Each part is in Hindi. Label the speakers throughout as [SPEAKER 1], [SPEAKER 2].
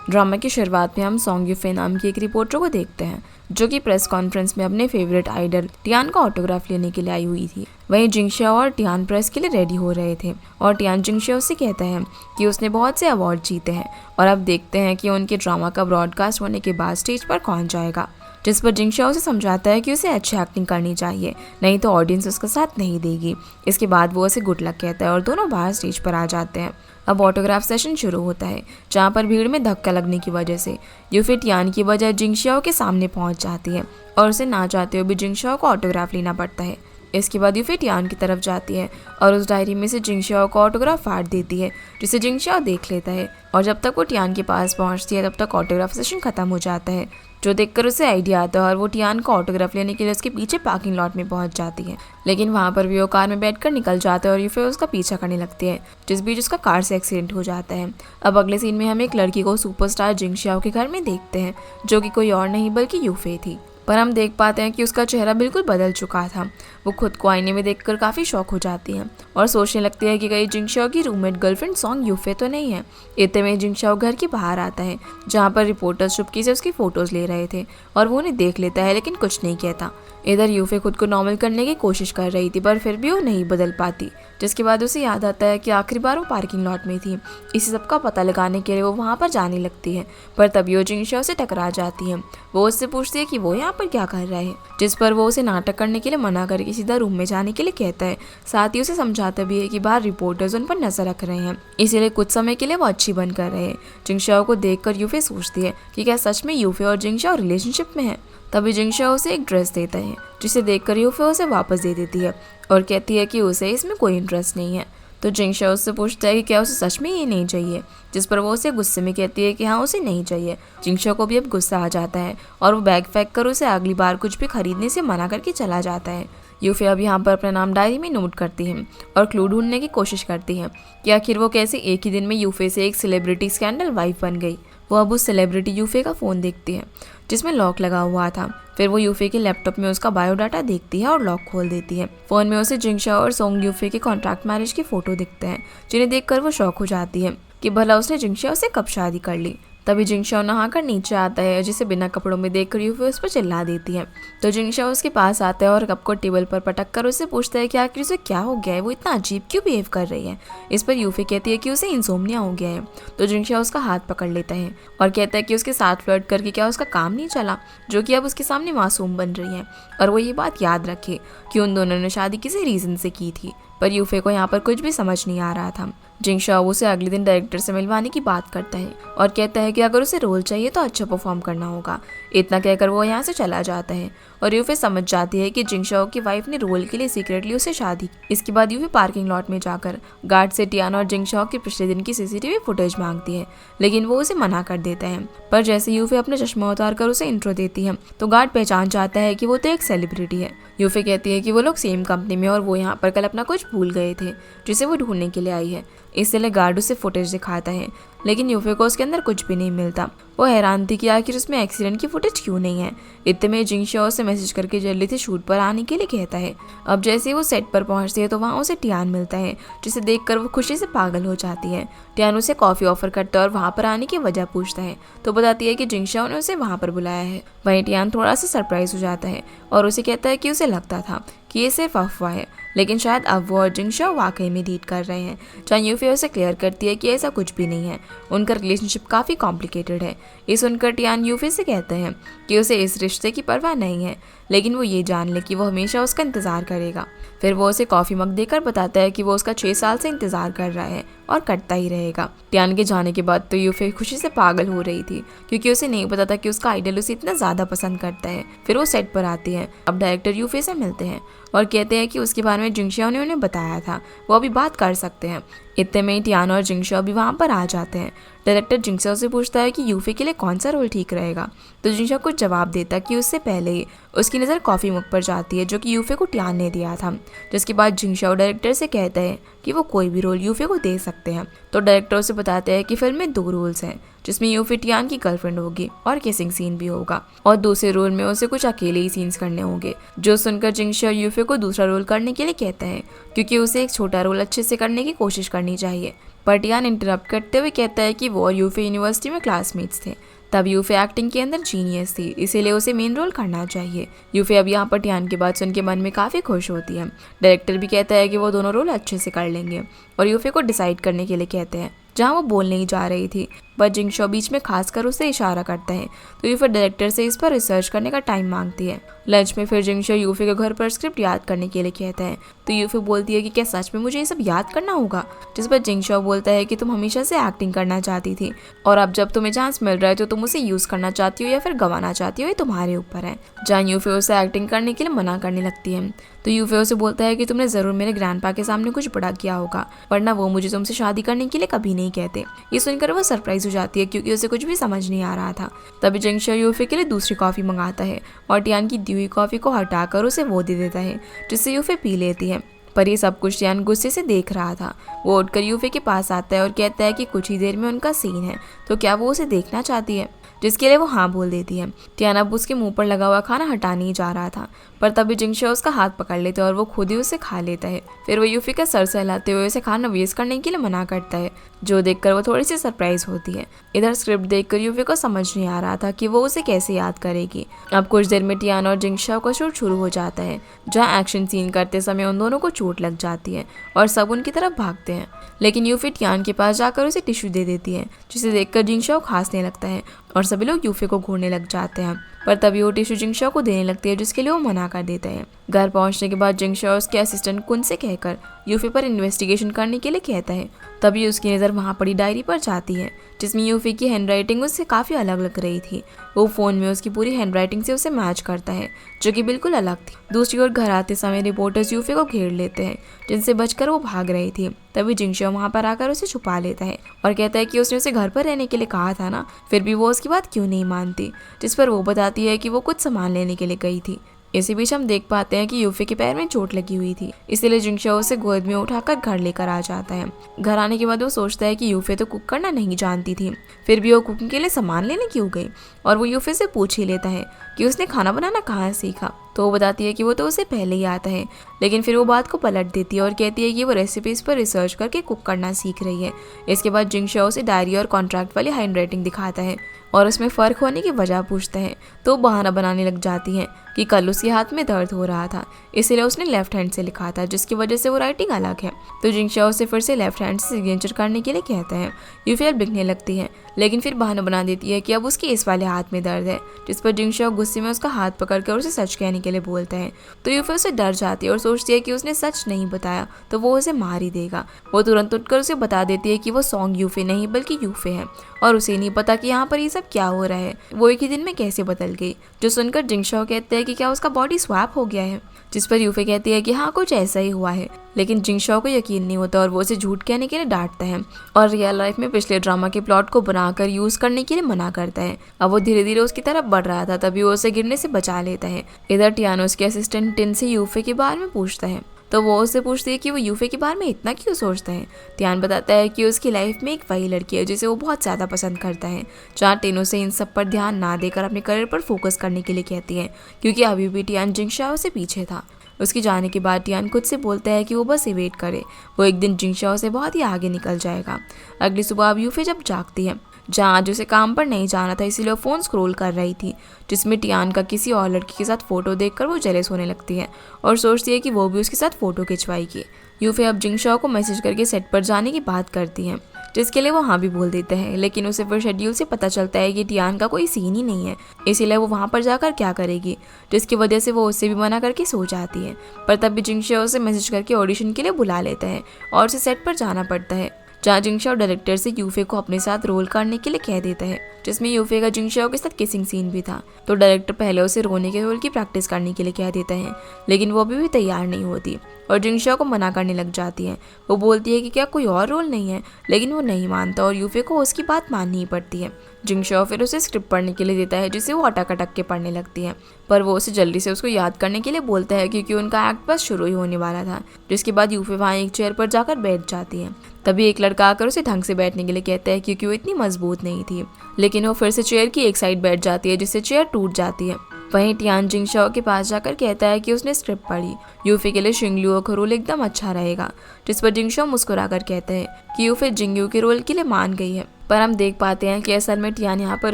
[SPEAKER 1] ड्रामा की शुरुआत में हम सॉन्ग यूफे नाम की एक रिपोर्टर को देखते हैं जो कि प्रेस कॉन्फ्रेंस में अपने फेवरेट आइडल टियान का ऑटोग्राफ लेने के लिए आई हुई थी। वहीं जिंगशाओ और टियान प्रेस के लिए रेडी हो रहे थे और टियान जिंगशाओ से कहता है कि उसने बहुत से अवार्ड जीते हैं और अब देखते हैं कि उनके ड्रामा का ब्रॉडकास्ट होने के बाद स्टेज पर कौन जाएगा। जिस पर जिंगशाओ उसे समझाता है कि उसे अच्छी एक्टिंग करनी चाहिए, नहीं तो ऑडियंस उसका साथ नहीं देगी। इसके बाद वो उसे गुड लक कहता है और दोनों बाहर स्टेज पर आ जाते हैं। अब ऑटोग्राफ सेशन शुरू होता है जहाँ पर भीड़ में धक्का लगने की वजह से यूफे टियान की बजाय जिंगशाओ के सामने पहुँच जाती है और उसे ना चाहते हुए भी जिंगशाओ को ऑटोग्राफ लेना पड़ता है। इसके बाद यूफे टियान की तरफ जाती है और उस डायरी में से जिंगशाओ को ऑटोग्राफ फाड़ देती है, जिसे जिंगशाओ देख लेता है और जब तक वो टियान के पास पहुंचती है तब तक ऑटोग्राफ सेशन खत्म हो जाता है, जो देखकर उसे आइडिया आता है और वो टियान को ऑटोग्राफ लेने के लिए उसके पीछे पार्किंग लॉट में पहुंच जाती है। लेकिन वहां पर भी वो कार में बैठकर निकल जाता है और यूफे उसका पीछा करने लगती है, जिस बीच उसका कार से एक्सीडेंट हो जाता है। अब अगले सीन में हम एक लड़की को सुपरस्टार जिंगशाओ के घर में देखते हैं, जो कि कोई और नहीं बल्कि यूफे थी। पर हम देख पाते हैं कि उसका चेहरा बिल्कुल बदल चुका था। वो खुद को आईने में देखकर काफ़ी शॉक हो जाती है और सोचने लगती है कि कहीं जिंगशाओ की रूममेट गर्लफ्रेंड सॉन्ग यूफे तो नहीं है। इतने में जिंगशाओ घर के बाहर आता है जहाँ पर रिपोर्टर्स चुपके से उसकी फ़ोटोज़ ले रहे थे और वो उन्हें देख लेता है लेकिन कुछ नहीं कहता। इधर यूफे खुद को नॉर्मल करने की कोशिश कर रही थी पर फिर भी वो नहीं बदल पाती, जिसके बाद उसे याद आता है कि आखिरी बार वो पार्किंग लॉट में थी। इसी सब का पता लगाने के लिए वो वहाँ पर जाने लगती है, पर तभी वो जिंगशाओ से टकरा जाती है। वो उससे पूछती है कि वो यहाँ पर क्या कर रहा है, जिस पर वो उसे नाटक करने के लिए मना करके सीधा रूम में जाने के लिए कहता है। साथ ही उसे समझाता भी है कि बाहर रिपोर्टर्स उन पर नजर रख रहे हैं, इसीलिए कुछ समय के लिए वो अच्छी बन कर रहे हैं। जिंगशाओ को देखकर यूफे सोचती है कि क्या सच में यूफे और जिंगशाओ रिलेशनशिप में है। तभी जिंगशाओ उसे एक ड्रेस देता है, जिसे देखकर यूफे उसे वापस दे देती है और कहती है कि उसे इसमें कोई इंटरेस्ट नहीं है। तो जिंगशाओ उससे पूछता है कि क्या उसे सच में ये नहीं चाहिए, जिस पर वो उसे गुस्से में कहती है कि हाँ उसे नहीं चाहिए। जिंगशाओ को भी अब गुस्सा आ जाता है और वो बैग फेंक कर उसे अगली बार कुछ भी खरीदने से मना करके चला जाता है। यूफे अब यहाँ पर अपना नाम डायरी में नोट करती है और क्लू ढूंढने की कोशिश करती है कि आखिर वो कैसे एक ही दिन में यूफे से एक सेलिब्रिटी स्कैंडल वाइफ बन गई। वो अब उस सेलिब्रिटी यूफे का फ़ोन देखती है जिसमें लॉक लगा हुआ था। फिर वो यूफे के लैपटॉप में उसका बायोडाटा देखती है और लॉक खोल देती है। फ़ोन में उसे जिंगशाओ और सोंग यूफे के कॉन्ट्रैक्ट मैरिज की फ़ोटो दिखते हैं, जिन्हें देखकर वो शॉक हो जाती है कि भला उसने जिंगशाओ से कब शादी कर ली। तभी जिंगशाओ नहाकर नीचे आता है, जिसे बिना कपड़ों में देखकर यूफे उस पर चिल्ला देती है। तो जिंगशाओ उसके पास आता है और कप को टेबल पर पटक कर उससे पूछता है कि आखिर उसे क्या हो गया है, वो इतना अजीब क्यों बिहेव कर रही है। इस पर यूफे कहती है कि उसे इंसोम्निया हो गया है। तो जिंगशाओ उसका हाथ पकड़ लेता है और कहता है कि उसके साथ फ्लर्ट करके क्या उसका काम नहीं चला, जो कि अब उसके सामने मासूम बन रही है और वो ये बात याद रखे कि उन दोनों ने शादी किसी रीज़न से की थी। पर यूफे को यहाँ पर कुछ भी समझ नहीं आ रहा था। जिंगशाओ उसे अगले दिन डायरेक्टर से मिलवाने की बात करता है और कहता है कि अगर उसे रोल चाहिए तो अच्छा परफॉर्म करना होगा। इतना कहकर वो यहाँ से चला जाता है और यूफे समझ जाती है कि जिंगशाओ की वाइफ ने रोल के लिए सीक्रेटली उसे शादी। इसके बाद यूफे पार्किंग लॉट में जाकर गार्ड से टियान और जिंगशाओ के पिछले दिन की सीसीटीवी फुटेज मांगती है, लेकिन वो उसे मना कर देता है। पर जैसे यूफे अपना चश्मा उतार कर उसे इंट्रो देती है तो गार्ड पहचान जाता है कि वो तो एक सेलिब्रिटी है। यूफे कहती है कि वो लोग सेम कंपनी में और वो यहाँ पर कल अपना कुछ भूल गए थे, जिसे वो ढूंढने के लिए आई है। इसलिए गार्ड उसे फुटेज दिखाता है, लेकिन यूफे को उसके अंदर कुछ भी नहीं मिलता। वो हैरान थी कि आखिर उसमें एक्सीडेंट की फुटेज क्यों नहीं है। इतने में जिंगशाओ से मैसेज करके जल्दी से शूट पर आने के लिए कहता है। अब जैसे ही वो सेट पर पहुंचती है तो वहाँ उसे टियान मिलता है, जिसे देखकर वो खुशी से पागल हो जाती है। टियान उसे कॉफ़ी ऑफर करता है और वहाँ पर आने की वजह पूछता है तो बताती है कि जिंगशाओ ने उसे वहाँ पर बुलाया है। वहीं टियान थोड़ा सा सरप्राइज हो जाता है और उसे कहता है कि उसे लगता था कि ये सिर्फ अफवाह है, लेकिन शायद अब वो और जिंगशाओ वाकई में डेट कर रहे हैं। जहाँ यूफे उसे क्लियर करती है कि ऐसा कुछ भी नहीं है, उनका रिलेशनशिप काफ़ी कॉम्प्लिकेटेड है। ये सुनकर टियान यूफे से कहते हैं कि उसे इस रिश्ते की परवाह नहीं है, लेकिन वो ये जान ले कि वो हमेशा उसका इंतज़ार करेगा। फिर वो उसे कॉफ़ी मग देकर बताता है कि वो उसका 6 साल से इंतज़ार कर रहा है और करता ही रहेगा। टियान के जाने के बाद तो यूफे खुशी से पागल हो रही थी, क्योंकि उसे नहीं पता था कि उसका आइडल उसे इतना ज़्यादा पसंद करता है। फिर वो सेट पर आती है। अब डायरेक्टर यूफे से मिलते हैं और कहते हैं कि उसके बारे में जिंगशाओ ने उन्हें बताया था, वो अभी बात कर सकते हैं। इतने में टियान और जिंगशाओ भी वहाँ पर आ जाते हैं। डायरेक्टर जिंगशाओ से पूछता है कि यूफे के लिए कौन सा रोल ठीक रहेगा, तो जिंगशाओ कुछ जवाब देता कि उससे पहले ही उसकी नज़र कॉफ़ी मग पर जाती है जो कि यूफे को टियान ने दिया था। जिसके बाद जिंगशाओ डायरेक्टर से कहता है कि वो कोई भी रोल यूफे को दे सकते हैं। तो डायरेक्टर उसे बताते हैं कि फिल्म में 2 रोल्स हैं, जिसमें यूफे टियान की गर्लफ्रेंड होगी और किसिंग सीन भी होगा, और दूसरे रोल में उसे कुछ अकेले ही सीन्स करने होंगे। जो सुनकर जिंगशाओ यूफे को दूसरा रोल करने के लिए कहता है, क्योंकि उसे एक छोटा रोल अच्छे से करने की कोशिश करनी चाहिए। पर टियान इंटरप्ट करते हुए कहता है कि वो और यूफे यूनिवर्सिटी में क्लासमेट्स थे। तब यूफे एक्टिंग के अंदर जीनियस थी, इसीलिए उसे मेन रोल करना चाहिए। यूफे अब यहाँ पर टियान की बात सुन के मन में काफ़ी खुश होती है। डायरेक्टर भी कहता है कि वो दोनों रोल अच्छे से कर लेंगे और यूफे को डिसाइड करने के लिए कहते हैं जहाँ वो बोलने ही जा रही थी, पर जिंगशॉ बीच में खासकर उसे इशारा करता है। तो यूफे डायरेक्टर से इस पर रिसर्च करने का टाइम मांगती है। लंच में फिर जिंगशॉ यूफे के घर पर स्क्रिप्ट याद करने के लिए कहता है। तो यूफे बोलती है कि क्या सच में मुझे ये सब याद करना होगा, जिस पर जिंगशॉ बोलता है कि तुम हमेशा से एक्टिंग करना चाहती थी और अब जब तुम्हें चांस मिल रहा है तो तुम उसे यूज करना चाहती हो या फिर गंवाना चाहती हो, ये तुम्हारे ऊपर है। जहाँ यूफे उसे एक्टिंग करने के लिए मना करने लगती है। तो यूफे उसे बोलता है कि तुमने जरूर मेरे ग्रैंडपा के सामने कुछ बड़ा किया होगा, वरना वो मुझे तुमसे शादी करने के लिए कभी नहीं कहते। ये सुनकर वो सरप्राइज हो जाती है क्योंकि उसे कुछ भी समझ नहीं आ रहा था। तभी जिंगशॉ यूफे के लिए दूसरी कॉफी मंगाता है और टियान की दी हुई कॉफी को हटाकर उसे वो दे देता है, जिससे यूफे पी लेती है। पर ये सब कुछ टियान गुस्से से देख रहा था। वो उठकर यूफे के पास आता है और कहता है कि कुछ ही देर में उनका सीन है, तो क्या वो उसे देखना चाहती है, जिसके लिए वो हाँ बोल देती है। टियान अब उसके मुंह पर लगा हुआ खाना हटाने ही जा रहा था, पर तभी जिंगशॉ उसका हाथ पकड़ लेता है और वो खुद ही उसे खा लेता है। फिर वो यूफे का सर सहलाते हुए उसे खाना वेस्ट करने के लिए मना करता है, जो देखकर वो थोड़ी सी सरप्राइज होती है। इधर स्क्रिप्ट देखकर यूफे को समझ नहीं आ रहा था कि वो उसे कैसे याद करेगी। अब कुछ देर में टियान और जिंगशॉ का शूट शुरू हो जाता है, जहाँ एक्शन सीन करते समय उन दोनों को चोट लग जाती है और सब उनकी तरफ भागते हैं। लेकिन यूफे टियान के पास जाकर उसे टिश्यू दे देती है, जिसे देखकर जिंगशॉ खांसने लगता है और सभी लोग यूफे को घूरने लग जाते हैं। पर तभी वो टिश्यू जिंगशॉ को देने लगती है, जिसके लिए वो मना कर देता है। घर पहुंचने के बाद जिंगशॉ उसके असिस्टेंट कुन से कहकर यूफे पर इन्वेस्टिगेशन करने के लिए कहता है। तभी उसकी नज़र वहाँ पड़ी डायरी पर जाती है, जिसमें यूफे की हैंडराइटिंग उससे काफ़ी अलग लग रही थी। वो फ़ोन में उसकी पूरी हैंडराइटिंग से उसे मैच करता है, जो कि बिल्कुल अलग थी। दूसरी ओर घर आते समय रिपोर्टर्स यूफे को घेर लेते हैं, जिनसे बचकर वो भाग रही थी। तभी जिंगशॉ वहाँ पर आकर उसे छुपा लेता है और कहता है कि उसने उसे घर पर रहने के लिए कहा था ना, फिर भी वो उसकी बात क्यों नहीं मानती। जिस पर वो बताती है कि वो कुछ सामान लेने के लिए गई थी। इसी बीच हम देख पाते हैं कि यूफे के पैर में चोट लगी हुई थी, इसलिए जिंगशॉ उसे गोद में उठाकर घर लेकर आ जाता है। घर आने के बाद वो सोचता है कि यूफे तो कुक करना नहीं जानती थी, फिर भी वो कुकिंग के लिए सामान लेने क्यों गई। और वो यूफे से पूछ ही लेता है कि उसने खाना बनाना कहाँ सीखा। तो वो बताती है कि वो तो उसे पहले ही आता है, लेकिन फिर वो बात को पलट देती है और कहती है कि वो रेसिपीज पर रिसर्च करके कुक करना सीख रही है। इसके बाद जिंगशॉ उसे डायरी और कॉन्ट्रैक्ट वाली हैंडराइटिंग दिखाता है और उसमें फ़र्क होने की वजह पूछता है। तो वो बहाना बनाने लग जाती है कि कल उसके हाथ में दर्द हो रहा था, इसलिए उसने लेफ्ट हैंड से लिखा था, जिसकी वजह से वो राइटिंग अलग है। तो जिंगशॉ उसे फिर से लेफ्ट हैंड से सिग्नेचर करने के लिए कहता है। यूफे लिखने लगती है, लेकिन फिर बहाना बना देती है कि अब उसके इस वाले हाथ में दर्द है, जिस पर जिंगशॉ गुस्से में उसका हाथ पकड़कर उसे सच कहने के लिए बोलता है। तो यूफे उसे डर जाती है और सोचती है कि उसने सच नहीं बताया तो वो उसे मार ही देगा। वो तुरंत उठकर उसे बता देती है कि वो सॉन्ग यूफे नहीं बल्कि यूफे है और उसे नहीं पता कि यहाँ पर ये सब क्या हो रहा है, वो एक ही दिन में कैसे बदल गई। जो सुनकर जिंगशॉ कहते हैं कि क्या उसका बॉडी स्वैप हो गया है, जिस पर यूफे कहती है कि हाँ कुछ ऐसा ही हुआ है। लेकिन जिंगशॉ को यकीन नहीं होता और वो उसे झूठ कहने के लिए डांटता है और रियल लाइफ में पिछले ड्रामा के प्लॉट को बनाकर यूज करने के लिए मना करता है। अब वो धीरे धीरे उसकी तरफ बढ़ रहा था, तभी वो उसे गिरने से बचा लेता है। इधर टियानो उसके असिस्टेंट टिन से यूफे के बारे में पूछता है, तो वो उससे पूछती है कि वो यूफे के बारे में इतना क्यों सोचता है। टियान बताता है कि उसकी लाइफ में एक वही लड़की है जिसे वो बहुत ज़्यादा पसंद करता है। जहाँ टिन उसे इन सब पर ध्यान ना देकर अपने करियर पर फोकस करने के लिए कहती है, क्योंकि अभी भी टियान जिंगशॉ से पीछे था। उसकी जाने के बाद टियान खुद से बोलता है कि वो बस वेट करे, वो एक दिन जिंगशॉ से बहुत ही आगे निकल जाएगा। अगली सुबह अब यूफे जब जागती है, जहाँ आज उसे काम पर नहीं जाना था, इसीलिए वो फ़ोन स्क्रॉल कर रही थी, जिसमें टियान का किसी और लड़की के साथ फ़ोटो देखकर वो जेलस होने लगती है और सोचती है कि वो भी उसके साथ फ़ोटो खिंचवाएगी। यूफे अब जिंगशॉ को मैसेज करके सेट पर जाने की बात करती है, जिसके लिए वो हाँ भी बोल देता है। लेकिन उसे फिर शेड्यूल से पता चलता है कि टियान का कोई सीन ही नहीं है, इसीलिए वो वहाँ पर जाकर क्या करेगी, जिसकी वजह से वो उससे भी मना करके सो जाती है। पर तब भी जिंगशॉ उसे मैसेज करके ऑडिशन के लिए बुला लेता है और उसे सेट पर जाना पड़ता है, जहाँ जिंगशॉ डायरेक्टर से यूफे को अपने साथ रोल करने के लिए कह देता है, जिसमें यूफे का जिंगशॉ के साथ किसिंग सीन भी था। तो डायरेक्टर पहले उसे रोने के रोल की प्रैक्टिस करने के लिए कह देता है, लेकिन वो अभी भी तैयार नहीं होती और जिंगशॉ को मना करने लग जाती है। वो बोलती है कि क्या कोई और रोल नहीं है, लेकिन वो नहीं मानता और यूफे को उसकी बात माननी ही पड़ती है। जिंगशॉ फिर उसे स्क्रिप्ट पढ़ने के लिए देता है, जिसे वो अटक अटक के पढ़ने लगती है, पर वो उसे जल्दी से उसको याद करने के लिए बोलता है, क्योंकि उनका एक्ट बस शुरू ही होने वाला था। जिसके बाद यूफे वहाँ एक चेयर पर जाकर बैठ जाती है। तभी एक लड़का आकर उसे ढंग से बैठने के लिए कहता है, क्योंकि वो इतनी मजबूत नहीं थी। लेकिन वो फिर से चेयर की एक साइड बैठ जाती है, जिससे चेयर टूट जाती है वहीं टियान जिंगशाओ के पास जाकर कहता है कि उसने स्क्रिप्ट पढ़ी, यूफी के लिए शिंगलियो का रोल एकदम अच्छा रहेगा, जिस पर जिंगशाओ मुस्कुराकर कहते हैं कि यूफी जिंगयू के रोल के लिए मान गई है। पर हम देख पाते हैं कि असल में टियान यहाँ पर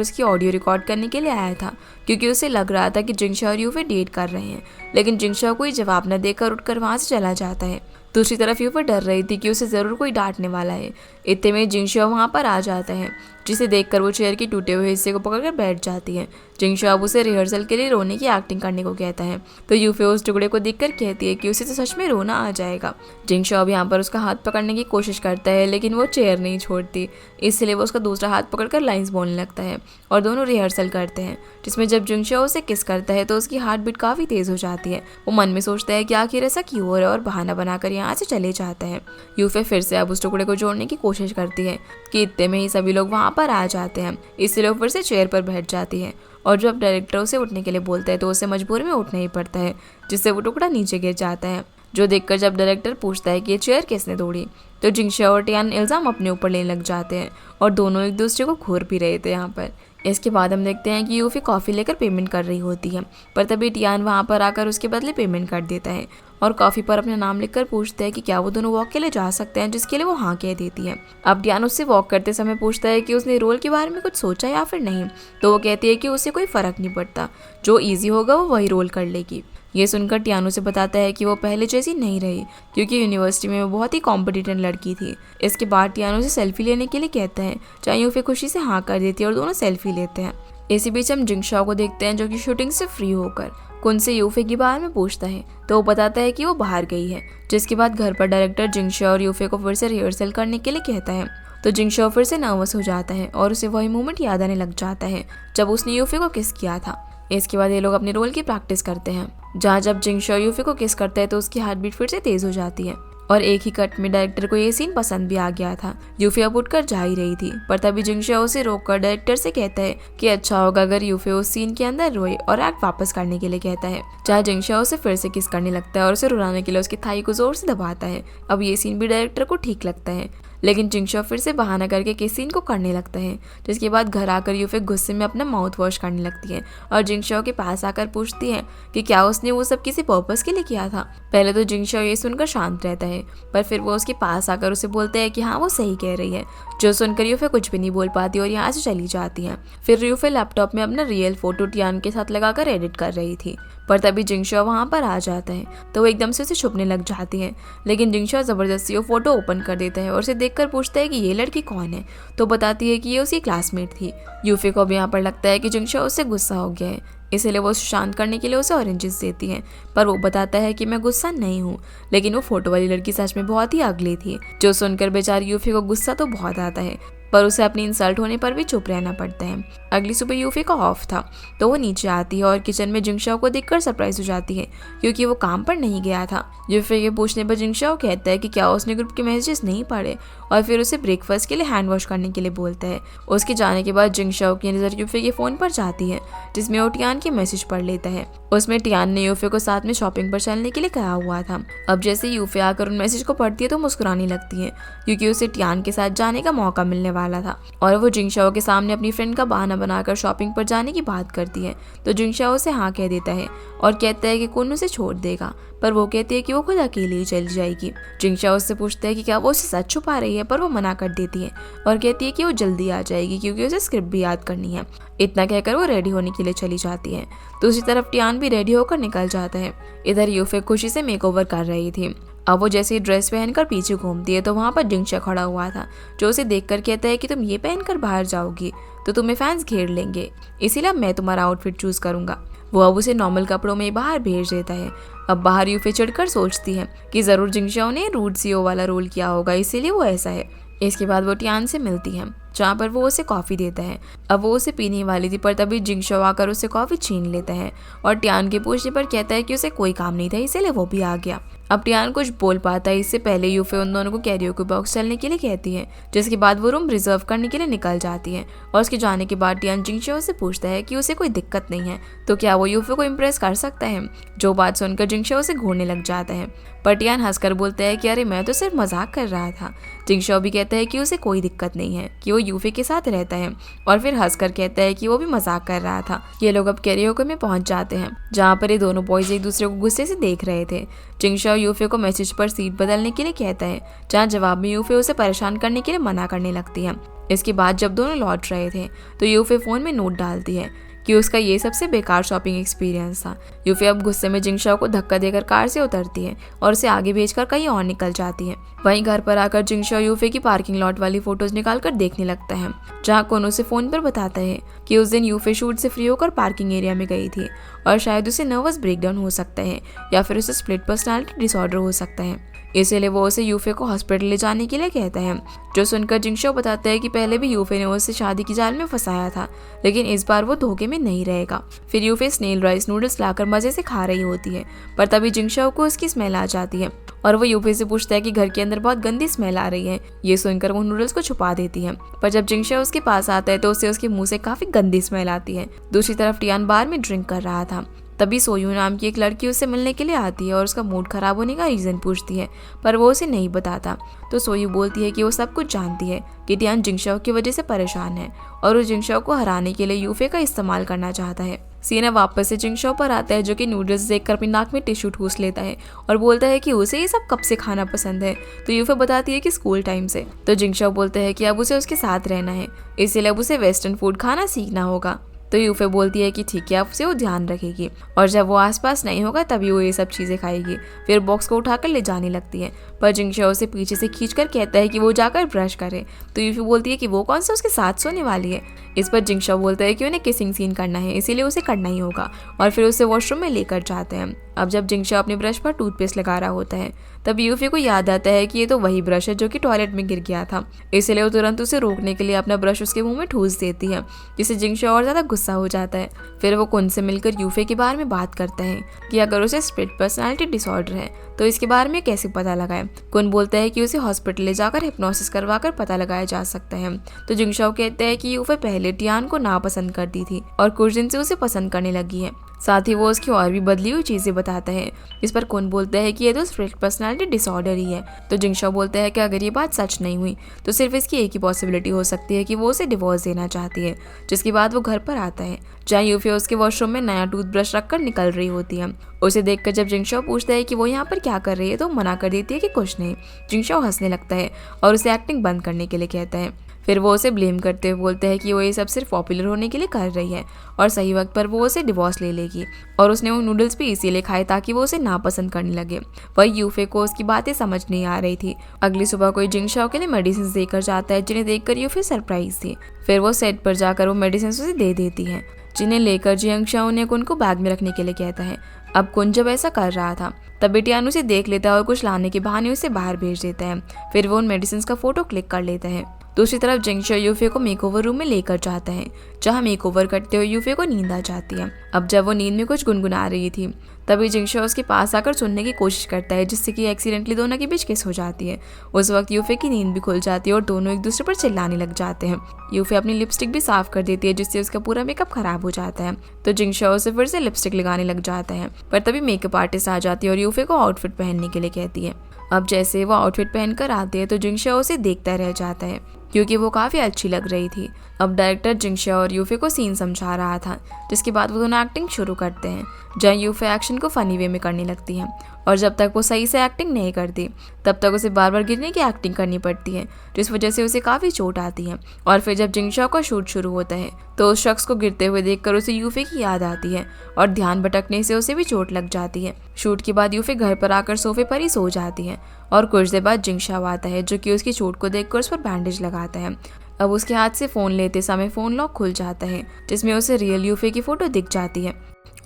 [SPEAKER 1] उसकी ऑडियो रिकॉर्ड करने के लिए आया था, क्योंकि उसे लग रहा था कि जिंगशाओ और यूफी डेट कर रहे हैं। लेकिन जिंगशाओ कोई जवाब न देकर उठकर वहाँ से चला जाता है। दूसरी तरफ यूफी डर रही थी कि उसे जरूर कोई डांटने वाला है। इतने में जिंगशाओ वहाँ पर आ जाता है, जिसे देखकर वो चेयर के टूटे हुए हिस्से को पकड़कर बैठ जाती है। जिंगशाओ अब उसे रिहर्सल के लिए रोने की एक्टिंग करने को कहता है, तो यूफी उस टुकड़े को देखकर कहती है कि उसे तो सच में रोना आ जाएगा। जिंगशाओ अब यहाँ पर उसका हाथ पकड़ने की कोशिश करता है, लेकिन वो चेयर नहीं छोड़ती, इसलिए वो उसका दूसरा हाथ पकड़कर लाइंस बोलने लगता है और दोनों रिहर्सल करते हैं, जिसमें जब जिंगशाओ उसे किस करता है तो उसकी हार्ट बीट काफ़ी तेज़ हो जाती है। वो मन में सोचता है कि आखिर ऐसा क्यों हो रहा है और बहाना बनाकर यहाँ से चले जाता है। यूफी फिर से अब उस टुकड़े को जोड़ने की कोशिश करती है कि इतने में ही सभी लोग वहाँ पर आ जाते हैं, इसलिए वो फिर से चेयर पर बैठ जाती है और जब डायरेक्टर उसे उठने के लिए बोलता है तो उसे मजबूरी में उठना ही पड़ता है, जिससे वो टुकड़ा नीचे गिर जाता है। जो देखकर जब डायरेक्टर पूछता है कि ये चेयर किसने तोड़ी, तो जिंगशाओ और टियान इल्ज़ाम अपने ऊपर लेने लग जाते हैं और दोनों एक दूसरे को घूर भी रहे थे यहाँ पर। इसके बाद हम देखते हैं कि यूफी कॉफ़ी लेकर पेमेंट कर रही होती है, पर तभी टियान वहाँ पर आकर उसके बदले पेमेंट कर देता है और कॉफ़ी पर अपना नाम लिखकर पूछता है कि क्या वो दोनों वॉक के लिए जा सकते हैं, जिसके लिए वो हाँ कह देती है। अब टियान उससे वॉक करते समय पूछता है कि उसने रोल के बारे में कुछ सोचा या फिर नहीं, तो वो कहती है कि उसे कोई फ़र्क नहीं पड़ता, जो ईजी होगा वो वही रोल कर लेगी। ये सुनकर टियान उसे बताता है कि वो पहले जैसी नहीं रही, क्योंकि यूनिवर्सिटी में वो बहुत ही कॉम्पिटिटेंट लड़की थी। इसके बाद टियान उसे सेल्फी लेने के लिए कहता है, चाहे यूफी खुशी से हाँ कर देती है और दोनों सेल्फी लेते हैं। इसी बीच हम जिंगशाओ को देखते हैं, जो कि शूटिंग से फ्री होकर कुन से यूफी के बारे में पूछता है, तो वो बताता है कि वो बाहर गई है। जिसके बाद घर पर डायरेक्टर जिंगशाओ और यूफी को फिर से रिहर्सल करने के लिए कहता है, तो जिंगशाओ फिर से नर्वस हो जाता है और उसे वही मोमेंट याद आने लग जाता है जब उसने यूफी को किस किया था। इसके बाद ये लोग अपने रोल की प्रैक्टिस करते हैं, जहाँ जब जिंगशाओ यूफी को किस करता है तो उसकी हार्ट बीट फिर से तेज हो जाती है और एक ही कट में डायरेक्टर को ये सीन पसंद भी आ गया था। यूफी अब उठकर जा ही रही थी, पर तभी जिंगशाओ उसे रोककर डायरेक्टर से कहता है कि अच्छा होगा अगर यूफी उस सीन के अंदर रोए और एक्ट वापस करने के लिए कहता है, जहाँ जिंगशाओ उसे फिर से किस करने लगता है और उसे रुलाने के लिए उसकी थाई को जोर से दबाता है। अब ये सीन भी डायरेक्टर को ठीक लगता है, लेकिन जिंगशाओ फिर से बहाना करके किस सीन को करने लगता है। जिसके बाद घर आकर यूफी गुस्से में अपना माउथ वॉश करने लगती है और जिंगशाओ के पास आकर पूछती है कि क्या उसने वो सब किसी पर्पस के लिए किया था। पहले तो जिंगशाओ ये सुनकर शांत रहता है, पर फिर वो उसके पास आकर उसे बोलते हैं कि हाँ वो सही कह रही है, जो सुनकर यूफी कुछ भी नहीं बोल पाती और यहाँ से चली जाती है। फिर यूफी लैपटॉप में अपना रियल फोटो टियान के साथ लगाकर एडिट कर रही थी, पर तभी जिंगशाओ वहाँ पर आ जाता है, तो वो एकदम से उसे छुपने लग जाती है। लेकिन जिंगशाओ जबरदस्ती वो फोटो ओपन कर देता है और उसे देखकर पूछता है कि ये लड़की कौन है, तो बताती है कि ये उसकी क्लासमेट थी। यूफी को भी यहाँ पर लगता है कि जिंगशाओ उससे गुस्सा हो गया है, इसलिए वो उसे शांत करने के लिए उसे ऑरेंजेस देती है, पर वो बताता है कि मैं गुस्सा नहीं हूँ, लेकिन वो फोटो वाली लड़की सच में बहुत ही अगली थी। जो सुनकर बेचारी यूफी को गुस्सा तो बहुत आता है, पर उसे अपनी इंसल्ट होने पर भी चुप रहना पड़ता है। अगली सुबह यूफी का ऑफ था, तो वो नीचे आती है और किचन में जिंगशाओ को देखकर सरप्राइज हो जाती है, क्योंकि वो काम पर नहीं गया था। यूफी के पूछने पर जिंगशाओ कहता है कि क्या उसने ग्रुप के मैसेजेस नहीं पढ़े और फिर उसे ब्रेकफास्ट के लिए हैंड वॉश करने के लिए बोलता है। उसके जाने के बाद जिंगशाओ की नज़र यूफी के फ़ोन पर जाती है, जिसमें वो टियान के मैसेज पढ़ लेता है। उसमें टियान ने यूफी को साथ में शॉपिंग पर चलने के लिए कहा हुआ था। अब जैसे यूफी आकर उन मैसेज को पढ़ती है तो मुस्कुराने लगती है, क्योंकि उसे टियान के साथ जाने का मौका मिलने वाला था और वो जिंगशाओ के सामने अपनी फ्रेंड का बहाना बनाकर शॉपिंग पर जाने की बात करती है। तो जिंगशाओ उसे हाँ कह देता है और कहता है कि कुन उसे छोड़ देगा, पर वो कहती है कि वो खुद अकेली ही चली जाएगी। जिंगशाओ उससे पूछता है कि क्या वो उसे सच छुपा रही है, पर वो मना कर देती है और कहती है कि वो जल्दी आ जाएगी क्योंकि उसे स्क्रिप्ट भी याद करनी है। इतना कहकर वो रेडी होने के लिए चली जाती है। दूसरी तरफ टियान भी रेडी होकर निकल जाता है। इधर यूफी खुशी से मेकओवर कर रही थी। अब वो जैसे ही ड्रेस पहनकर पीछे घूमती है तो वहाँ पर जिंगशाओ खड़ा हुआ था, जो उसे देखकर कहता है कि तुम ये पहनकर बाहर जाओगी तो तुम्हें फैंस घेर लेंगे, इसीलिए मैं तुम्हारा आउटफिट चूज करूंगा। वो अब उसे नॉर्मल कपड़ों में बाहर भेज देता है। अब बाहर यूफी चिढ़कर सोचती है कि जरूर जिंगशाओ ने रूड सीओ वाला रोल किया होगा, इसीलिए वो ऐसा है। इसके बाद वो टियान से मिलती है, जहाँ पर वो उसे कॉफ़ी देता है। अब वो उसे पीने वाली थी, पर तभी जिंगशाओ आकर उसे कॉफ़ी छीन लेता है और टियान के पूछने पर कहता है कि उसे कोई काम नहीं था, इसीलिए वो भी आ गया। अब टियान कुछ बोल पाता है इससे पहले यूफी उन दोनों को कैरियोके बॉक्स चलने के लिए कहती है, जिसके बाद वो रूम रिजर्व करने के लिए निकल जाती है। और उसके जाने के बाद टियान जिंगशाओ से पूछता है कि उसे कोई दिक्कत नहीं है, तो क्या वो यूफी को इम्प्रेस कर सकता है। जो बात सुनकर जिंगशाओ से घूरने लग जाता है, पर टियान हंसकर बोलता है कि अरे मैं तो सिर्फ मजाक कर रहा था। जिंगशाओ भी कहता है कि उसे कोई दिक्कत नहीं है कि वो यूफे के साथ रहता है और फिर हंसकर कहता है कि वो भी मजाक कर रहा था। ये लोग अब कैरियोके में पहुंच जाते हैं जहाँ पर ये दोनों बॉयज एक दूसरे को गुस्से से देख रहे थे। जिंगशाओ यूफे को मैसेज पर सीट बदलने के लिए कहता है, जहाँ जवाब में यूफे उसे परेशान करने के लिए मना करने लगती है। इसके बाद जब दोनों लौट रहे थे तो यूफे फोन में नोट डालती है कि उसका ये सबसे बेकार शॉपिंग एक्सपीरियंस था। यूफे अब गुस्से में जिंगशाओ को धक्का देकर कार से उतरती है और उसे आगे भेजकर कहीं और निकल जाती है। वहीं घर पर आकर जिंगशाओ यूफे की पार्किंग लॉट वाली फोटोज निकालकर देखने लगता है, जहाँ कोन उसे फोन पर बताता है कि उस दिन यूफे शूट से फ्री होकर पार्किंग एरिया में गई थी और शायद उसे नर्वस ब्रेकडाउन हो सकता है या फिर उसे स्प्लिट पर्सनालिटी डिसऑर्डर हो सकता है। इसीलिए वो उसे यूफे को हॉस्पिटल ले जाने के लिए कहता है, जो सुनकर जिंगशाओ बताता है कि पहले भी यूफे ने उसे शादी की जाल में फंसाया था, लेकिन इस बार वो धोखे में नहीं रहेगा। फिर यूफे स्नेल राइस नूडल्स लाकर मजे से खा रही होती है, पर तभी जिंगशाओ को उसकी स्मेल आ जाती है और वो यूफे से पूछता है कि घर के अंदर बहुत गंदी स्मेल आ रही है। ये सुनकर वो नूडल्स को छुपा देती है, पर जब जिंगशाओ उसके पास आता है तो उसे उसके मुंह से काफी गंदी स्मेल आती है। दूसरी तरफ टियान बार में ड्रिंक कर रहा था, तभी सोयू नाम की एक लड़की उससे मिलने के लिए आती है और उसका मूड खराब होने का रीज़न पूछती है, पर वो उसे नहीं बताता। तो सोयू बोलती है कि वो सब कुछ जानती है कि टियान जिंगशाओ की वजह से परेशान है और वो जिंगशाओ को हराने के लिए यूफे का इस्तेमाल करना चाहता है। सीना वापस से जिंगशाओ पर आता है, जो कि नूडल्स देखकर अपनी नाक में टिश्यू ठूस लेता है और बोलता है कि उसे ये सब कब से खाना पसंद है। तो यूफे बताती है कि स्कूल टाइम से। तो जिंगशाओ बोलता है कि अब उसे उसके साथ रहना है, इसलिए अब उसे वेस्टर्न फूड खाना सीखना होगा। तो यूफे बोलती है कि ठीक है, अब से वो ध्यान रखेगी और जब वो आसपास नहीं होगा तभी वो ये सब चीज़ें खाएगी। फिर बॉक्स को उठाकर ले जाने लगती है, पर जिंगशाओ उसे पीछे से खींचकर कहता है कि वो जाकर ब्रश करे। तो यूफे बोलती है कि वो कौन सा उसके साथ सोने वाली है। इस पर जिंगशाओ बोलता है कि उन्हें किसिंग सीन करना है, इसीलिए उसे करना ही होगा और फिर उसे वॉशरूम में लेकर जाते हैं। अब जब जिंगशाओ अपने ब्रश पर टूथपेस्ट लगा रहा होता है तब यूफे को याद आता है कि ये तो वही ब्रश है जो कि टॉयलेट में गिर गया था, इसलिए वो तुरंत उसे रोकने के लिए अपना ब्रश उसके मुंह में ठूस देती है, जिससे जिंगशाओ और ज़्यादा गुस्सा हो जाता है। फिर वो कुन से मिलकर यूफे के बारे में बात करता है कि अगर उसे स्प्लिट पर्सनालिटी डिसऑर्डर है तो इसके बारे में कैसे पता लगाए। कुन बोलता है कि उसे हॉस्पिटल ले जाकर हिप्नोसिस करवाकर पता लगाया जा सकता है। तो जिंगशाओ कहता है कि यूफे पहले टियान को नापसंद करती थी और कुछ दिन से उसे पसंद करने लगी है। साथ ही वो उसकी और भी बदली हुई चीजें बताता है। इस पर कुन बोलता है कि ये तो स्प्लिट पर्सनालिटी डिसऑर्डर ही है। तो जिंगशाओ बोलता है कि अगर ये बात सच नहीं हुई तो सिर्फ इसकी एक ही पॉसिबिलिटी हो सकती है कि वो उसे डिवोर्स देना चाहती है। जिसके बाद वो घर पर आता है, जहाँ यूफे उसके वॉशरूम में नया टूथब्रश रखकर निकल रही होती है। उसे देखकर जब जिंगशाओ पूछता है कि वो यहाँ पर क्या कर रही है तो मना कर देती है कि कुछ नहीं। जिंगशाओ हंसने लगता है और उसे एक्टिंग बंद करने के लिए कहता है। फिर वो उसे ब्लेम करते हुए बोलता है कि वो ये सब सिर्फ पॉपुलर होने के लिए कर रही है और सही वक्त पर वो उसे डिवोर्स ले लेगी और उसने वो नूडल्स भी इसीलिए खाए ताकि वो उसे नापसंद करने लगे। वही यूफे को उसकी बातें समझ नहीं आ रही थी। अगली सुबह कोई जिंगशाओ के लिए मेडिसिन देकर जाता है, जिन्हें देखकर यूफे सरप्राइज थी। फिर वो सेट पर जाकर वो मेडिसिन उसे दे देती है, जिन्हें लेकर जिंगशाओ ने कुन को बैग में रखने के लिए कहता है। अब कुन जब ऐसा कर रहा था तब टियान उसे देख लेता है और कुछ लाने के बहाने उसे बाहर भेज देता है। फिर वो उन मेडिसिन का फोटो क्लिक कर लेता है। दूसरी तरफ जिंगशाओ यूफे को मेकओवर रूम में लेकर जाता है, जहां मेकओवर करते हुए यूफे को नींद आ जाती है। अब जब वो नींद में कुछ गुनगुना रही थी तभी जिंगशाओ उसके पास आकर सुनने की कोशिश करता है, जिससे कि एक्सीडेंटली दोनों के बीच किस हो जाती है। उस वक्त यूफे की नींद भी खुल जाती है और दोनों एक दूसरे पर चिल्लाने लग जाते हैं। यूफे अपनी लिपस्टिक भी साफ कर देती है, जिससे उसका पूरा मेकअप खराब हो जाता है। तो जिंगशाओ उसे फिर से लिपस्टिक लगाने लग जाता है, पर तभी मेकअप आर्टिस्ट आ जाती है और यूफे को आउटफिट पहनने के लिए कहती है। अब जैसे वो आउटफिट पहनकर आती है तो जिंगशाओ उसे देखता रह जाता है, क्योंकि वो काफ़ी अच्छी लग रही थी। अब डायरेक्टर जिंगशाओ और यूफे को सीन समझा रहा था, जिसके बाद वो दोनों एक्टिंग शुरू करते हैं, जहाँ यूफे एक्शन को फनी वे में करने लगती है और जब तक वो सही से एक्टिंग नहीं करती तब तक उसे बार बार गिरने की एक्टिंग करनी पड़ती है, जिस वजह से उसे काफ़ी चोट आती है। और फिर जब जिंगशाओ का शूट शुरू होता है तो उस शख्स को गिरते हुए देखकर उसे यूफे की याद आती है और ध्यान भटकने से उसे भी चोट लग जाती है। शूट के बाद यूफे घर पर आकर सोफे पर ही सो जाती है और कुछ देर बाद जिंगशाओ आता है, जो कि उसकी चोट को देखकर उस पर बैंडेज लगाता है। अब उसके हाथ से फ़ोन लेते समय फ़ोन लॉक खुल जाता है, जिसमें उसे रियल यूफे की फ़ोटो दिख जाती है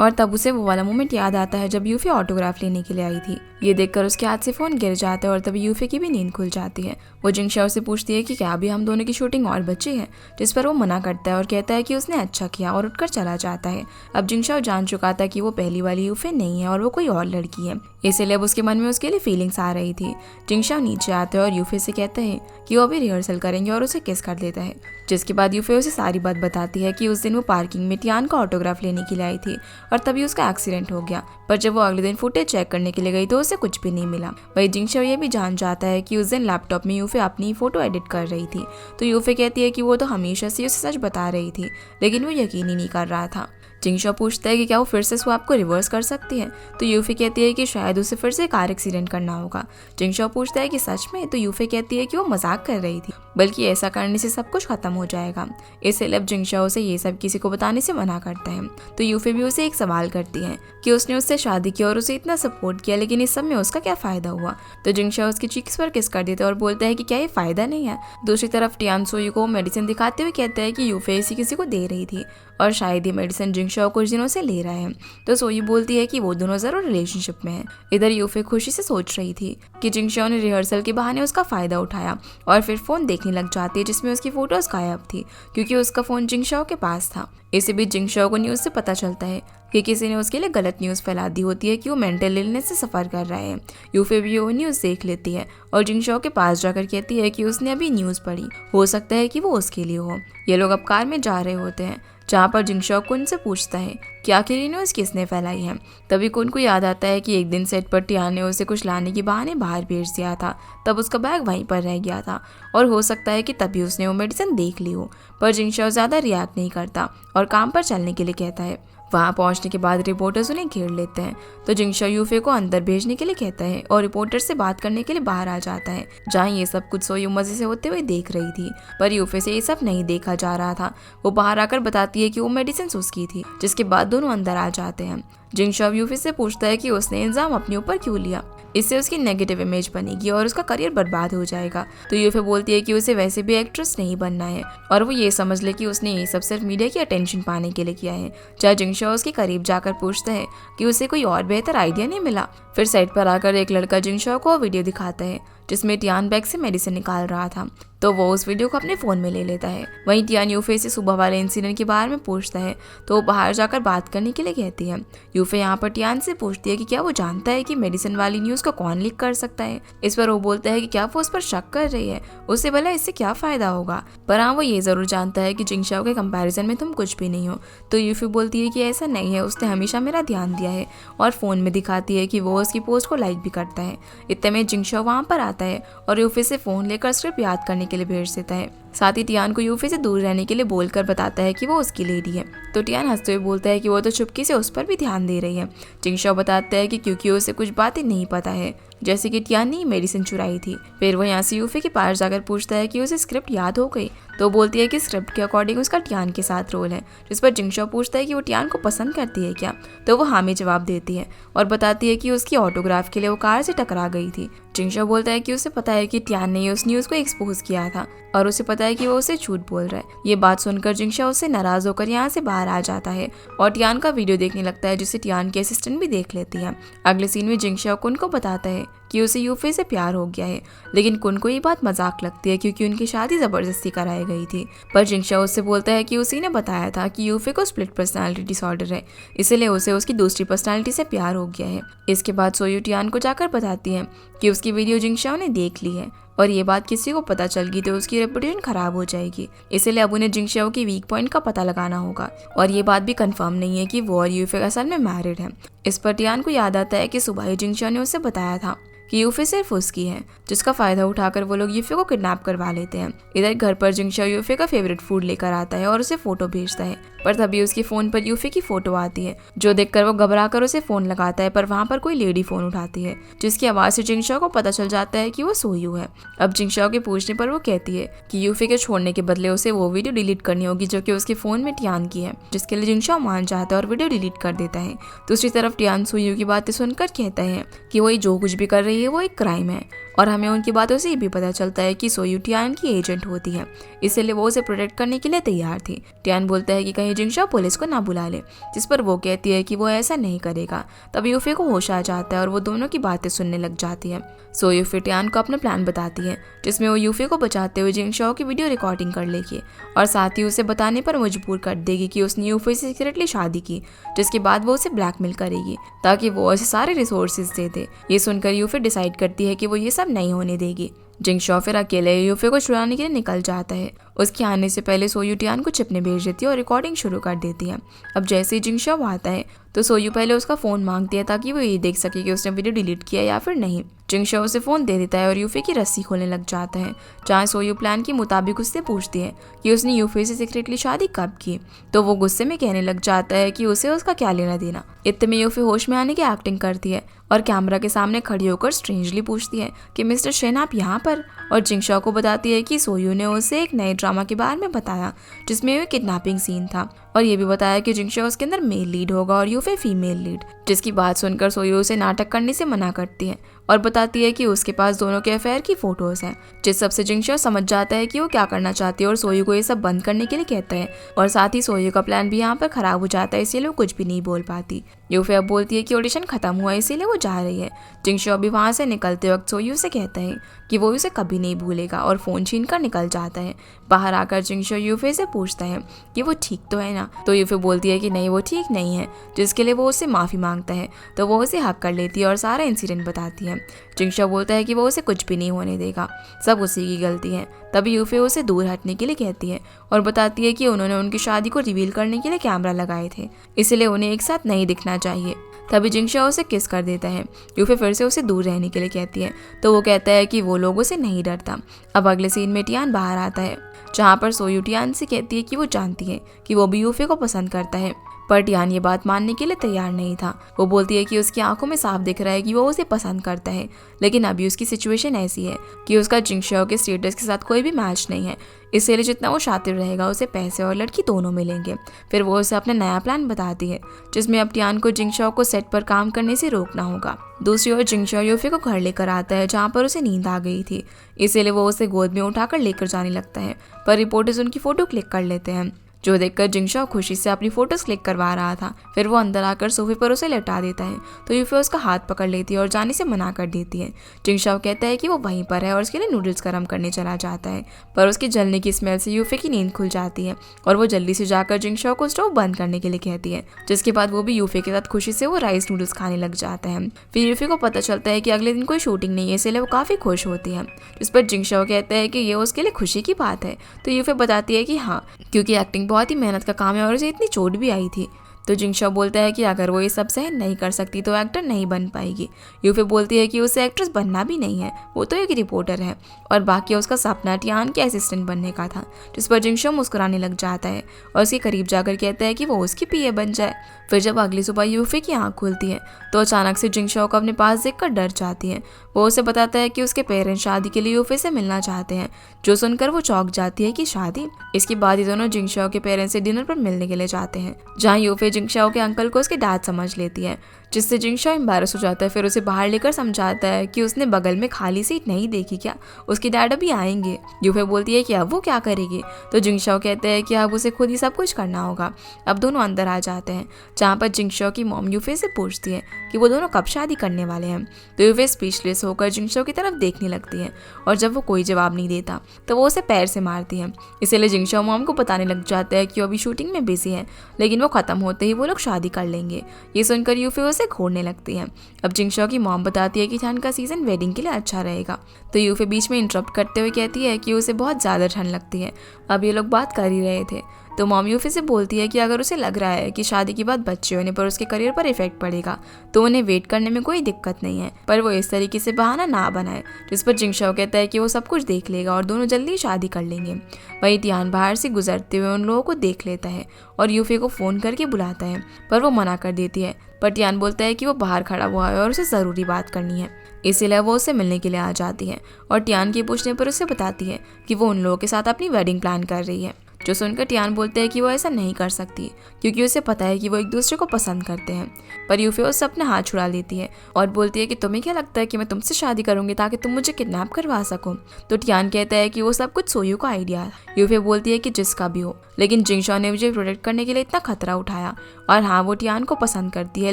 [SPEAKER 1] और तब उसे वो वाला मोमेंट याद आता है जब यूफे ऑटोग्राफ लेने के लिए आई थी। ये देखकर उसके हाथ से फ़ोन गिर जाता है और तभी यूफे की भी नींद खुल जाती है। वो जिंगशाओ से पूछती है कि क्या अभी हम दोनों की शूटिंग और बची है, जिस पर वो मना करता है और कहता है कि उसने अच्छा किया और उठकर चला जाता है। अब जिंगशाओ जान चुका था कि वो पहली वाली यूफे नहीं है और वो कोई और लड़की है, इसीलिए अब उसके मन में उसके लिए फीलिंग्स आ रही थी। जिंगशाओ नीचे आता है और यूफे से कहता है कि वो अभी रिहर्सल करेंगे और उसे किस कर देता है, जिसके बाद यूफे उसे सारी बात बताती है कि उस दिन वो पार्किंग में टियान का ऑटोग्राफ लेने के लिए आई थी और तभी उसका एक्सीडेंट हो गया। पर जब वो अगले दिन फुटेज चेक करने के लिए गई तो उसे कुछ भी नहीं मिला। वही जिंगशाओ ये भी जान जाता है कि उस दिन लैपटॉप में यूफे अपनी फोटो एडिट कर रही थी। तो यूफे कहती है कि वो तो हमेशा से उसे सच बता रही थी, लेकिन वो यकीन ही नहीं कर रहा था। जिंगशाओ पूछता है कि क्या वो फिर से स्वैप को रिवर्स कर सकती है। तो यूफे कहती है कि शायद उसे फिर से कार एक्सीडेंट करना होगा। जिंगशाओ पूछता है कि सच में? तो यूफे कहती है कि वो मजाक कर रही थी, बल्कि ऐसा करने से सब कुछ खत्म हो जाएगा। इसलिए अब जिंगशाओ से ये सब किसी को बताने से मना करता है। तो यूफे भी उसे एक सवाल करती है कि उसने उससे शादी की और उसे इतना सपोर्ट किया, लेकिन इस सब में उसका क्या फायदा हुआ। तो जिंगशाओ उसकी चीक्स पर किस कर देता है और बोलता है कि क्या ये फायदा नहीं है। दूसरी तरफ टियान सोयू को मेडिसिन दिखाते हुए कहता है कि यूफे इसी किसी को दे रही थी और शायद ये मेडिसिन जिंगशाओ कुछ दिनों से ले रहा है। तो सोयू बोलती है कि वो दोनों जरूर रिलेशनशिप में है। इधर यूफे खुशी से सोच रही थी कि जिंगशाओ ने रिहर्सल के बहाने उसका फायदा उठाया और फिर फोन देखने लग जाती है जिसमें उसकी फोटोज गायब थी, क्योंकि उसका फोन जिंगशाओ के पास था। इसी बीच जिंगशाओ को न्यूज से पता चलता है कि किसी ने उसके लिए गलत न्यूज़ फैला दी होती है कि वो मेंटल इलनेस से सफ़र कर रहा है। यूफे भी वो न्यूज़ देख लेती है और जिंगशाओ के पास जाकर कहती है कि उसने अभी न्यूज़ पढ़ी, हो सकता है कि वो उसके लिए हो। ये लोग अब कार में जा रहे होते हैं, जहाँ पर जिंगशाओ कुन से पूछता है कि आखिर ये न्यूज़ किसने फैलाई है। तभी कुन को याद आता है कि एक दिन सेट पर टियान ने उसे कुछ लाने के बहाने बाहर भेज दिया था, तब उसका बैग वहीं पर रह गया था और हो सकता है कि तभी उसने वो मेडिसिन देख ली हो। पर जिंगशाओ ज़्यादा रिएक्ट नहीं करता और काम पर चलने के लिए कहता है। वहाँ पहुँचने के बाद रिपोर्टर्स उन्हें घेर लेते हैं, तो जिंगशाओ यूफे को अंदर भेजने के लिए कहता है और रिपोर्टर से बात करने के लिए बाहर आ जाता है, जहाँ ये सब कुछ सोयू मजे से होते हुए देख रही थी। पर यूफे से ये सब नहीं देखा जा रहा था। वो बाहर आकर बताती है कि वो मेडिसिन उसकी थी, जिसके बाद दोनों अंदर आ जाते हैं। जिंगशाओ यूफे से पूछता है कि उसने इल्जाम अपने ऊपर क्यों लिया, इससे उसकी नेगेटिव इमेज बनेगी और उसका करियर बर्बाद हो जाएगा। तो यूफे बोलती है कि उसे वैसे भी एक्ट्रेस नहीं बनना है और वो ये समझ ले कि उसने ये सब सिर्फ मीडिया की अटेंशन पाने के लिए किया है। जहाँ जिंगशाओ उसके करीब जाकर पूछता है कि उसे कोई और बेहतर आइडिया नहीं मिला। फिर साइड पर आकर एक लड़का जिंगशाओ को वीडियो दिखाता है जिसमें टियान बैग से मेडिसिन निकाल रहा था, तो वो उस वीडियो को अपने फ़ोन में ले लेता है। वहीं टियान यूफे से सुबह वाले इंसिडेंट के बारे में पूछता है, तो वो बाहर जाकर बात करने के लिए कहती है। यूफे यहाँ पर टियान से पूछती है कि क्या वो जानता है कि मेडिसिन वाली न्यूज़ को कौन लीक कर सकता है। इस पर वो बोलता है कि क्या वो उस पर शक कर रही है, उससे भला इससे क्या फ़ायदा होगा। पर हाँ, वो ये ज़रूर जानता है कि जिंगशाओ के कंपैरिजन में तुम कुछ भी नहीं हो। तो यूफे बोलती है कि ऐसा नहीं है, उसने हमेशा मेरा ध्यान दिया है और फ़ोन में दिखाती है कि वो उसकी पोस्ट को लाइक भी करता है। इतने में जिंगशाओ वहाँ पर आता है और यूफे से फ़ोन लेकर स्क्रिप्ट याद करने के लिए भेज देता है। साथ ही टियान को यूफे से दूर रहने के लिए बोलकर बताता है कि वो उसकी लेडी है। तो टियान हंसते हुए बोलता है कि वो तो चुपके से उस पर भी ध्यान दे रही है। जिंगशाओ बताता है कि क्योंकि उसे कुछ बातें नहीं पता है, जैसे कि टियान ने मेडिसिन चुराई थी। फिर वो यहाँ से यूफे के पास जाकर पूछता है कि उसे स्क्रिप्ट याद हो गई। तो बोलती है कि स्क्रिप्ट के अकॉर्डिंग उसका टियान के साथ रोल है, जिस पर जिंगशाओ पूछता है कि वो टियान को पसंद करती है क्या। तो वो हाँ में जवाब देती है और बताती है कि उसकी ऑटोग्राफ के लिए वो कार से टकरा गई थी। जिंगशाओ बोलता है कि उसे पता है कि टियान ने उस न्यूज़ को एक्सपोज किया था और उसे पता है कि वो उसे झूठ बोल रहा है। ये बात सुनकर जिंगशाओ उससे नाराज होकर यहाँ से बाहर आ जाता है और टियान का वीडियो देखने लगता है, जिसे टियान की असिस्टेंट भी देख लेती है। अगले सीन में जिंगशाओ कुन को बताता है कि उसे यूफे से प्यार हो गया है, लेकिन कुन को ये बात मजाक लगती है क्योंकि उनकी शादी जबरदस्ती कराई गई थी। पर जिंगशाओ उससे बोलता है कि उसी ने बताया था कि यूफे को स्प्लिट पर्सनालिटी डिसऑर्डर है, इसलिए उसे उसकी दूसरी पर्सनालिटी से प्यार हो गया है। इसके बाद सोयू टियान को जाकर बताती है कि उसकी वीडियो जिंगशाओ ने देख ली है और ये बात किसी को पता चल गई तो उसकी रेपुटेशन खराब हो जाएगी, इसलिए अब उन्हें जिंगशाओ की वीक पॉइंट का पता लगाना होगा। और ये बात भी कंफर्म नहीं है कि वो और यूफे असल में मैरिड है। इस पर टियान को याद आता है कि सुबह ही जिंगशाओ ने उसे बताया था कि यूफे सिर्फ उसकी है, जिसका फायदा उठाकर वो लोग यूफे को किडनैप करवा लेते हैं। इधर घर पर जिंगशाओ यूफे का फेवरेट फूड लेकर आता है और उसे फोटो भेजता है, पर तभी उसके फोन पर यूफे की फोटो आती है, जो देखकर वो घबराकर उसे फोन लगाता है। पर वहाँ पर कोई लेडी फोन उठाती है, जिसकी आवाज़ से जिंगशाओ को पता चल जाता है कि वो सोयू है। अब जिंगशाओ के पूछने पर वो कहती है कि यूफे के छोड़ने के बदले उसे वो वीडियो डिलीट करनी होगी जो कि उसके फोन में टियान की है, जिसके लिए जिंगशाओ मान जाता है और वीडियो डिलीट कर देता है। दूसरी तरफ टियान सोयू की बातें सुनकर कहता है कि वो जो कुछ भी कर रही है वो एक क्राइम है और हमें उनकी बातों से ये भी पता चलता है कि सोयू टियान की एजेंट होती है, इसलिए वो उसे प्रोटेक्ट करने के लिए तैयार थी। टियान बोलता है कि कहीं जिंगशाओ पुलिस को ना बुला ले, जिस पर वो कहती है कि वो ऐसा नहीं करेगा। तब यूफे को होश आ जाता है और वो दोनों की बातें सुनने लग जाती है। सो यूफे टियान को अपना प्लान बताती है, जिसमें वो यूफे को बचाते हुए जिंगशाओ की वीडियो रिकॉर्डिंग कर लेगी और साथ ही उसे बताने पर मजबूर कर देगी कि उसने यूफे से सीक्रेटली शादी की, जिसके बाद वो उसे ब्लैकमेल करेगी ताकि वो उसे सारे रिसोर्सेज दे दे। ये सुनकर यूफे डिसाइड करती है कि वो ये सब नहीं होने देगी। जिंगशॉ फिर अकेले यूफे को छुड़ाने के लिए निकल जाता है। उसके आने से पहले सोयू टियान को चिपने भेज देती है और रिकॉर्डिंग शुरू कर देती है। अब जैसे ही जिंगशॉ आता है तो सोयू पहले उसका फ़ोन मांगती है ताकि वो ये देख सके कि उसने वीडियो डिलीट किया या फिर नहीं। जिंगशॉ उसे फ़ोन दे देता है और यूफे की रस्सी खोलने लग जाता है, जहाँ सोयू प्लान के मुताबिक उससे पूछती है कि उसने यूफे से सीक्रेटली शादी कब की। तो वो गुस्से में कहने लग जाता है कि उसे उसका क्या लेना देना। इतने में यूफे होश में आने की एक्टिंग करती है और कैमरा के सामने खड़ी होकर स्ट्रेंजली पूछती है कि मिस्टर शेन आप यहाँ पर, और जिंगशॉ को बताती है कि सोयू ने उसे एक नए ड्रामा के बारे में बताया जिसमें किडनैपिंग सीन था, और ये भी बताया कि जिंगशॉ उसके अंदर मेल लीड होगा और यूफे फीमेल लीड। जिसकी बात सुनकर सोयू उसे नाटक करने से मना करती है और बताती है कि उसके पास दोनों के अफेयर की फोटोज हैं। जिस सबसे जिंगशॉ समझ जाता है कि वो क्या करना चाहती है और सोयू को ये सब बंद करने के लिए कहता है, और साथ ही सोयू का प्लान भी यहाँ पर खराब हो जाता है, इसीलिए वो कुछ भी नहीं बोल पाती। यूफे अब बोलती है कि ऑडिशन खत्म हुआ है इसीलिए वो जा रही है। जिंगशॉ भी वहाँ से निकलते वक्त सोयू से कहता है कि वो उसे कभी नहीं भूलेगा और फ़ोन छीन कर निकल जाता है। बाहर आकर जिंगशॉ यूफे से पूछता है कि वो ठीक तो है ना, तो यूफे बोलती है कि नहीं वो ठीक नहीं है, जिसके लिए वो उससे माफ़ी मांगता है। तो वो उसे हक कर लेती है और सारा इंसिडेंट बताती है। जिंगशॉ बोलता है कि वो उसे कुछ भी नहीं होने देगा, सब उसी की गलती है। तभी यूफे उसे दूर हटने के लिए कहती है और बताती है कि उन्होंने उनकी शादी को रिवील करने के लिए कैमरा लगाए थे, इसलिए उन्हें एक साथ नहीं दिखना चाहिए। तभी जिंगशॉ उसे किस कर देता है। यूफे फिर से उसे दूर रहने के लिए कहती है, तो वो कहता है कि वो लोगों से नहीं डरता। अब अगले सीन में टियान बाहर आता है, जहाँ पर सोयू टियान से कहती है कि वो जानती है कि वो भी यूफे को पसंद करता है, पर टियान ये बात मानने के लिए तैयार नहीं था। वो बोलती है कि उसकी आंखों में साफ दिख रहा है कि वो उसे पसंद करता है, लेकिन अभी उसकी सिचुएशन ऐसी है कि उसका जिंगशॉ के स्टेटस के साथ कोई भी मैच नहीं है, इसलिए जितना वो शातिर रहेगा उसे पैसे और लड़की दोनों मिलेंगे। फिर वो उसे अपना नया प्लान बताती है, जिसमें अब टियान को जिंगशॉ को सेट पर काम करने से रोकना होगा। दूसरी ओर जिंगशॉ यूफे को घर लेकर आता है, जहाँ पर उसे नींद आ गई थी, इसीलिए वो उसे गोद में उठाकर लेकर जाने लगता है, पर रिपोर्टर्स उनकी फ़ोटो क्लिक कर लेते हैं, जो देखकर जिंगशॉ खुशी से अपनी फोटोज क्लिक करवा रहा था। फिर वो अंदर आकर सोफे पर उसे लेटा देता है, तो यूफे उसका हाथ पकड़ लेती है और जाने से मना कर देती है। जिंगशॉ कहता है कि वो वहीं पर है और उसके लिए नूडल्स गर्म करने चला जाता है, पर उसकी जलने की स्मेल से यूफे की नींद खुल जाती है और वो जल्दी से जाकर जिंगशॉ को स्टोव बंद करने के लिए कहती है, जिसके बाद वो भी यूफे के साथ खुशी से वो राइस नूडल्स खाने लग जाता है। फिर यूफे को पता चलता है कि अगले दिन कोई शूटिंग नहीं है, इसलिए वो काफ़ी खुश होती है। इस पर जिंगशॉ कहता है कि ये उसके लिए खुशी की बात है, तो यूफे बताती है कि हाँ, क्योंकि एक्टिंग बहुत ही मेहनत का काम है और उसे इतनी चोट भी आई थी। तो जिंगशॉ बोलता है कि अगर वो ये सब सहन नहीं कर सकती तो एक्टर नहीं बन पाएगी। यूफे बोलती है कि उसे एक्ट्रेस बनना भी नहीं है, वो तो एक रिपोर्टर है, और बाकी उसका सपना टियान के असिस्टेंट बनने का था। जिस पर जिंगशॉ मुस्कुराने लग जाता है और उसके करीब जाकर कहता है कि वो उसकी पीए बन जाए। फिर जब अगली सुबह यूफे की आंख खुलती है तो अचानक से जिंगशॉ को अपने पास देखकर डर जाती है। वो उसे बताता है कि उसके पेरेंट्स शादी के लिए यूफे से मिलना चाहते हैं, जो सुनकर वो चौंक जाती है कि शादी। इसके बाद ही दोनों जिंगशॉ के पेरेंट्स से डिनर पर मिलने के लिए जाते हैं, जहाँ यूफे जिंगशॉ के अंकल को उसके डैड समझ लेती है, जिससे जिंगशॉ एम्बैरस हो जाता है। फिर उसे बाहर लेकर समझाता है कि उसने बगल में खाली सीट नहीं देखी क्या, उसके डैड अभी आएंगे। यूफे बोलती है कि अब वो क्या करेगी, तो जिंगशॉ कहते हैं कि अब उसे खुद ही सब कुछ करना होगा। अब दोनों अंदर आ जाते हैं, जहाँ पर जिंगशॉ की मॉम यूफे से पूछती है कि वो दोनों कब शादी करने वाले हैं। तो यूफे स्पीचलेस होकर जिंगशॉ की तरफ देखने लगती है, और जब वो कोई जवाब नहीं देता तो वो उसे पैर से मारती है। इसीलिए जिंगशॉ मॉम को बताने लग जाता है कि वो अभी शूटिंग में बिजी है, लेकिन वो खत्म होते ही वो लोग शादी कर लेंगे। ये सुनकर यूफे उसे घूरने लगती है। अब जिंगशॉ की मॉम बताती है कि ठंड का सीजन वेडिंग के लिए अच्छा रहेगा, तो यूफे बीच में इंटरप्ट करते हुए कहती है कि उसे बहुत ज़्यादा ठंड लगती है। अब ये लोग बात कर ही रहे थे, तो मॉम यूफे से बोलती है कि अगर उसे लग रहा है कि शादी के बाद बच्चे होने पर उसके करियर पर इफेक्ट पड़ेगा तो उन्हें वेट करने में कोई दिक्कत नहीं है, पर वो इस तरीके से बहाना ना बनाए। जिस पर जिंगशॉ कहता है कि वो सब कुछ देख लेगा और दोनों जल्दी शादी कर लेंगे। वहीं टियान बाहर से गुजरते हुए उन लोगों को देख लेता है और यूफे को फ़ोन करके बुलाता है, पर वो मना कर देती है। पर टियान बोलता है कि वो बाहर खड़ा हुआ है और उसे ज़रूरी बात करनी है, इसीलिए वो उससे मिलने के लिए आ जाती है और टियान के पूछने पर उसे बताती है कि वो उन लोगों के साथ अपनी वेडिंग प्लान कर रही है। जो सुनकर टियान बोलते हैं कि वो ऐसा नहीं कर सकती, क्योंकि उसे पता है कि वो एक दूसरे को पसंद करते हैं। पर यूफे उससे अपना हाथ छुड़ा लेती है और बोलती है कि तुम्हें क्या लगता है कि मैं तुमसे शादी करूंगी ताकि तुम मुझे किडनैप करवा सको। तो टियान कहता है कि वो सब कुछ सोयू का आइडिया है। यूफे बोलती है कि जिसका भी हो, लेकिन जिंगशॉ ने मुझे प्रोटेक्ट करने के लिए इतना खतरा उठाया। और हाँ, वो टियान को पसंद करती है,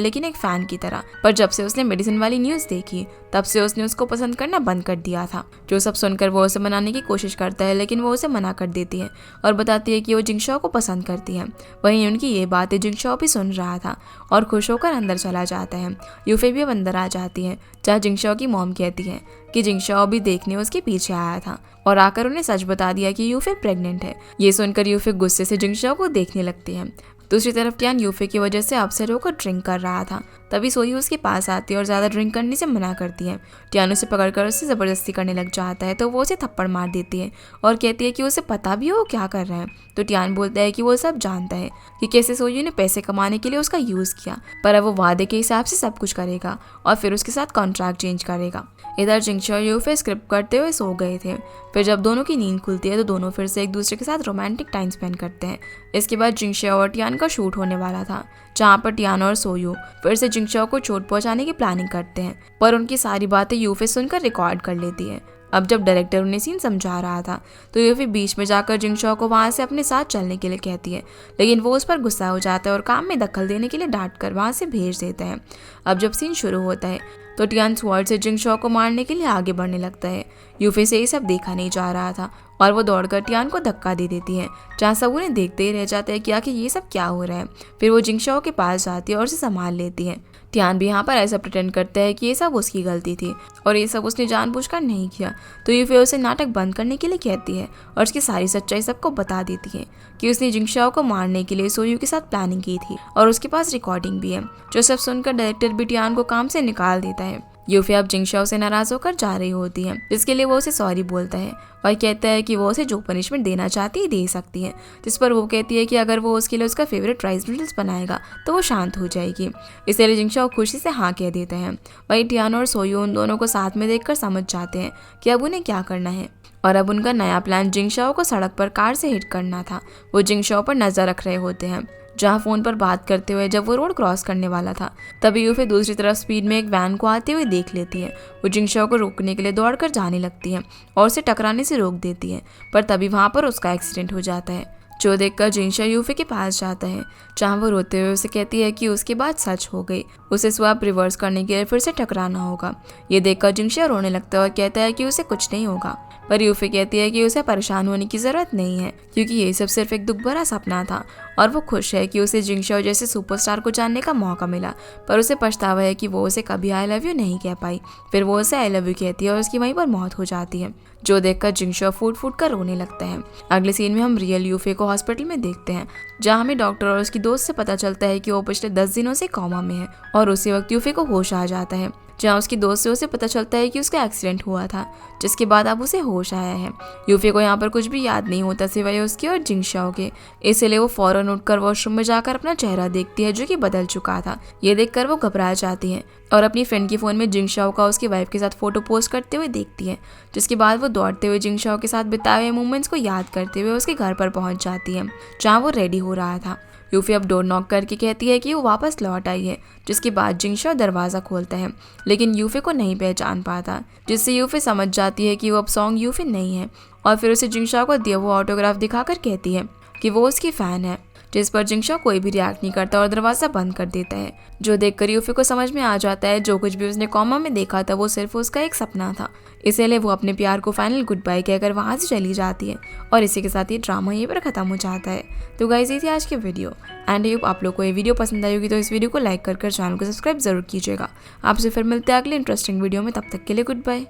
[SPEAKER 1] लेकिन एक फ़ैन की तरह। पर जब से उसने मेडिसिन वाली न्यूज़ देखी तब से उसने उसको पसंद करना बंद कर दिया था। जो सब सुनकर वो उसे मनाने की कोशिश करता है, लेकिन वो उसे मना कर देती है और बताती जाती है कि वो जिंगशाओ को पसंद करती है। वहीं उनकी ये बातें जिंगशाओ भी सुन रहा था और खुश होकर अंदर चला जाता है। यूफे भी अब अंदर आ जाती है, जहाँ जिंगशाओ की मॉम कहती है कि जिंगशाओ भी देखने उसके पीछे आया था और आकर उन्हें सच बता दिया कि यूफे प्रेग्नेंट है। ये सुनकर यूफे गुस्से से जिंगशाओ को देखने लगती है। दूसरी तरफ टियान यूफे की वजह से अपसेट होकर ड्रिंक कर रहा था। तभी सोयू उसके पास आती है और ज़्यादा ड्रिंक करने से मना करती है। टियान उसे पकड़कर उससे ज़बरदस्ती करने लग जाता है तो वो उसे थप्पड़ मार देती है और कहती है कि उसे पता भी हो क्या कर रहा है। तो टियान बोलता है कि वो सब जानता है कि कैसे सोयू ने पैसे कमाने के लिए उसका यूज़ किया, पर अब वो वादे के हिसाब से सब कुछ करेगा और फिर उसके साथ कॉन्ट्रैक्ट चेंज करेगा। इधर जिंगशाओ और यूफे स्क्रिप्ट करते हुए सो गए थे। फिर जब दोनों की नींद खुलती है तो दोनों फिर से एक दूसरे के साथ रोमांटिक टाइम स्पेंड करते हैं। इसके बाद जिंगशाओ और टियान का शूट होने वाला था, जहाँ पर टियान और सोयू फिर से जिंगशाओ को चोट पहुंचाने की प्लानिंग करते हैं, पर उनकी सारी बातें यूफे सुनकर रिकॉर्ड कर लेती है। अब जब डायरेक्टर उन्हें सीन समझा रहा था तो यूफे बीच में जाकर जिंगशाओ को वहां से अपने साथ चलने के लिए कहती है, लेकिन वो उस पर गुस्सा हो जाता है और काम में दखल देने के लिए डांट कर वहां से भेज देता है। अब जब सीन शुरू होता है तो टियान स्वॉर्ड से जिंगशाओ को मारने के लिए आगे बढ़ने लगता है। यूफे से ये सब देखा नहीं जा रहा था और वो दौड़कर टियान को धक्का दे देती है, जहाँ सब उन्हें देखते ही रह जाते हैं कि आखिर ये सब क्या हो रहा है। फिर वो जिंगशाओ के पास जाती है और उसे संभाल लेती है। टियान भी यहाँ पर ऐसा प्रिटेंड करता है कि ये सब उसकी गलती थी और ये सब उसने जानबूझकर नहीं किया। तो यूफे उसे नाटक बंद करने के लिए कहती है और उसकी सारी सच्चाई सबको बता देती है कि उसने जिंगशाओ को मारने के लिए सोयू के साथ प्लानिंग की थी और उसके पास रिकॉर्डिंग भी है। जो सब सुनकर डायरेक्टर भी टियान को काम से निकाल देता है। यूफे अब जिंगशाओ से नाराज होकर जा रही होती है, जिसके लिए वो उसे सॉरी बोलता है और कहता है कि वो उसे जो पनिशमेंट देना चाहती है दे सकती है, जिस पर वो कहती है कि अगर वो उसके लिए उसका फेवरेट राइस नूडल्स बनाएगा तो वो शांत हो जाएगी। इसलिए जिंगशाओ खुशी से हाँ कह देता है। वहीं टियान और सोयू उन दोनों को साथ में देखकर समझ जाते हैं कि अब उन्हें क्या करना है और अब उनका नया प्लान जिंगशाओ को सड़क पर कार से हिट करना था। वो जिंगशाओ पर नजर रख रहे होते हैं, जहाँ फोन पर बात करते हुए जब वो रोड क्रॉस करने वाला था। तभी यूफे दूसरी तरफ स्पीड में एक वैन को आते हुए देख लेती है। वो जिंगशाओ को रोकने के लिए दौड़कर जाने लगती है और उसे टकराने से रोक देती है, पर तभी वहाँ पर उसका एक्सीडेंट हो जाता है। जो देखकर जिंगशाओ यूफे के पास जाता है, जहाँ वो रोते हुए उसे कहती है कि उसके बाद सच हो गई, उसे स्वैप रिवर्स करने के लिए फिर से टकराना होगा। ये देखकर जिंगशाओ रोने लगता है और कहता है कि उसे कुछ नहीं होगा, पर यूफे कहती है कि उसे परेशान होने की जरूरत नहीं है क्योंकि ये सब सिर्फ एक दुख भरा सपना था और वो खुश है कि उसे जिंगशाओ जैसे सुपरस्टार को जानने का मौका मिला, पर उसे पछतावा है कि वो उसे कभी आई लव यू नहीं कह पाई। फिर वो उसे आई लव यू कहती है और उसकी वहीं पर मौत हो जाती है, जो देखकर जिंगशाओ फूट फूट कर रोने लगता है। अगले सीन में हम रियल यूफे को हॉस्पिटल में देखते हैं, जहाँ हमें डॉक्टर और उसकी दोस्त से पता चलता है कि वो पिछले 10 दिनों से कोमा में है और उसी वक्त यूफे को होश आ जाता है, जहाँ उसकी दोस्त से उसे पता चलता है कि उसका एक्सीडेंट हुआ था, जिसके बाद अब उसे होश आया है। यूफे को यहाँ पर कुछ भी याद नहीं होता सिवाय उसके और जिंगशाओ के, इसलिए वो फौरन उठकर वॉशरूम में जाकर अपना चेहरा देखती है जो कि बदल चुका था। ये देखकर वो घबरा जाती है और अपनी फ्रेंड के फोन में जिंगशाओ का उसकी वाइफ के साथ फोटो पोस्ट करते हुए देखती है, जिसके बाद वो दौड़ते हुए जिंगशाओ के साथ बिताए हुए मोमेंट्स को याद करते हुए उसके घर पर पहुंच जाती है, जहाँ वो रेडी हो रहा था। यूफे अब डोर नॉक करके कहती है कि वो वापस लौट आई है, जिसके बाद जिंगशाओ दरवाज़ा खोलता है, लेकिन यूफे को नहीं पहचान पाता, जिससे यूफे समझ जाती है कि वो अब सॉन्ग यूफे नहीं है और फिर उसे जिंगशाओ को दिया वो ऑटोग्राफ दिखाकर कहती है कि वो उसकी फ़ैन है, जिस पर जिंगशाओ कोई भी रिएक्ट नहीं करता और दरवाज़ा बंद कर देता है। जो देखकर यूफे को समझ में आ जाता है जो कुछ भी उसने कोमा में देखा था वो सिर्फ उसका एक सपना था, इसीलिए वो अपने प्यार को फाइनल गुड बाय कहकर वहाँ से चली जाती है और इसी के साथ ये ड्रामा यहीं पर ख़त्म हो जाता है। तो गाइस ये थी आज की वीडियो एंड होप आप लोग को ये वीडियो पसंद आई होगी, तो इस वीडियो को लाइक कर चैनल को सब्सक्राइब जरूर कीजिएगा। आपसे फिर मिलते हैं अगले इंटरेस्टिंग वीडियो में, तब तक के लिए गुड बाय।